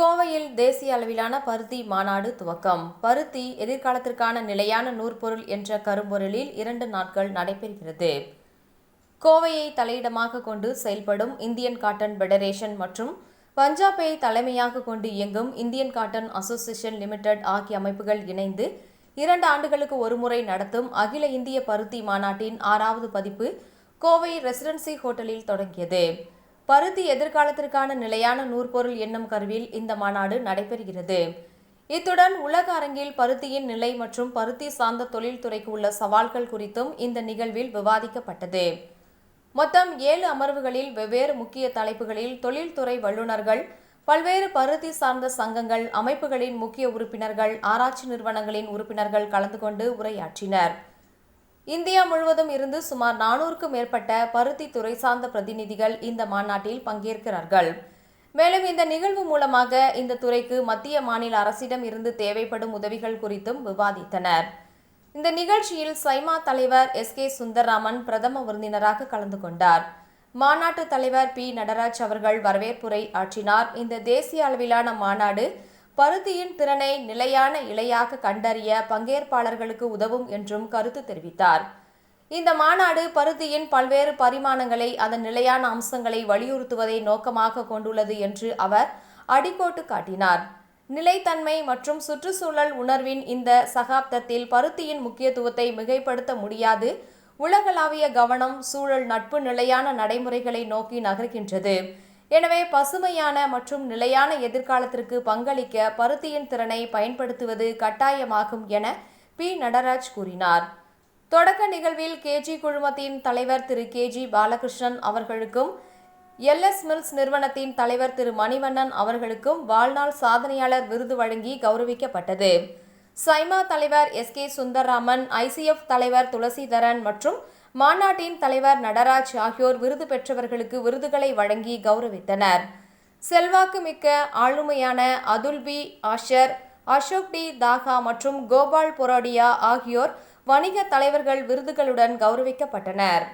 கோவையில் தேசிய அளவிலான பருத்தி மாநாடு துவக்கம். பருத்தி எதிர்காலத்திற்கான நிலையான நூற்பொருள் என்ற கரும்பொருளில் 2 நாட்கள் நடைபெறுகிறது. கோவையை தலையிடமாக கொண்டு செயல்படும் இந்தியன் காட்டன் பெடரேஷன் மற்றும் பஞ்சாபை தலைமையாக கொண்டு இயங்கும் இந்தியன் காட்டன் அசோசியேஷன் லிமிடெட் ஆகிய அமைப்புகள் இணைந்து 2 ஆண்டுகளுக்கு ஒருமுறை நடத்தும் அகில இந்திய பருத்தி மாநாட்டின் 6வது பதிப்பு கோவை ரெசிடென்சி ஹோட்டலில் தொடங்கியது. பருத்தி எதிர்காலத்திற்கான நிலையான நூற்பொருள் என்னும் கருவில் இந்த மாநாடு நடைபெறுகிறது. இத்துடன் உலக அரங்கில் பருத்தியின் நிலை மற்றும் பருத்தி சார்ந்த தொழில்துறைக்கு உள்ள சவால்கள் குறித்தும் இந்த நிகழ்வில் விவாதிக்கப்பட்டது. மொத்தம் 7 அமர்வுகளில் வெவ்வேறு முக்கிய தலைப்புகளில் தொழில்துறை வல்லுநர்கள், பல்வேறு பருத்தி சார்ந்த சங்கங்கள், அமைப்புகளின் முக்கிய உறுப்பினர்கள், ஆராய்ச்சி நிறுவனங்களின் உறுப்பினர்கள் கலந்து கொண்டு உரையாற்றினர். இந்தியா முழுவதும் இருந்து சுமார் 400க்கும் மேற்பட்ட பருத்தி துறை சார்ந்த பிரதிநிதிகள் இந்த மாநாட்டில் பங்கேற்கிறார்கள். மேலும் இந்த நிகழ்வு மூலமாக இந்த துறைக்கு மத்திய மாநில அரசிடம் இருந்து தேவைப்படும் உதவிகள் குறித்தும் விவாதித்தனர். இந்த நிகழ்ச்சியில் சைமா தலைவர் எஸ்.கே. சுந்தர்ராமன் பிரதம விருந்தினராக கலந்து கொண்டார். மாநாட்டு தலைவர் பி. நடராஜ் அவர்கள் வரவேற்புரை ஆற்றினார். இந்த தேசிய அளவிலான மாநாடு பருத்தியின் திறனை நிலையான இழையாக கண்டறிய பங்கேற்பாளர்களுக்கு உதவும் என்றும் கருத்து தெரிவித்தார். இந்த மாநாடு பருத்தியின் பல்வேறு பரிமாணங்களை, அதன் நிலையான அம்சங்களை வலியுறுத்துவதை நோக்கமாக கொண்டுள்ளது என்று அவர் அடிக்கோட்டு காட்டினார். நிலைத்தன்மை மற்றும் சுற்றுச்சூழல் உணர்வின் இந்த சகாப்தத்தில் பருத்தியின் முக்கியத்துவத்தை மிகைப்படுத்த முடியாது. உலகளாவிய கவனம் சூழல் நட்பு நிலையான நடைமுறைகளை நோக்கி நகர்கின்றது. எனவே பசுமையான மற்றும் நிலையான எதிர்காலத்திற்கு பங்களிக்க பருத்தியின் திறனை பயன்படுத்துவது கட்டாயமாகும் என பி. நடராஜ் கூறினார். தொடக்க நிகழ்வில் கேஜி குழுமத்தின் தலைவர் திரு கே.ஜி. பாலகிருஷ்ணன் அவர்களுக்கும், எல்.எஸ். மில்ஸ் நிறுவனத்தின் தலைவர் திரு மணிவண்ணன் அவர்களுக்கும் வாழ்நாள் சாதனையாளர் விருது வழங்கி கௌரவிக்கப்பட்டது. சைமா தலைவர் எஸ்.கே. சுந்தர்ராமன், ஐசிஎஃப் தலைவர் துளசிதரன் மற்றும் மாநாட்டின் தலைவர் நடராஜ் ஆகியோர் விருது பெற்றவர்களுக்கு விருதுகளை வழங்கி கௌரவித்தனர். செல்வாக்கு மிக்க ஆளுமையான அதுல் பி. ஆஷர், அசோக் டி. தாகா மற்றும் கோபால் பொரோடியா ஆகியோர் வணிக தலைவர்கள் விருதுகளுடன் கௌரவிக்கப்பட்டனர்.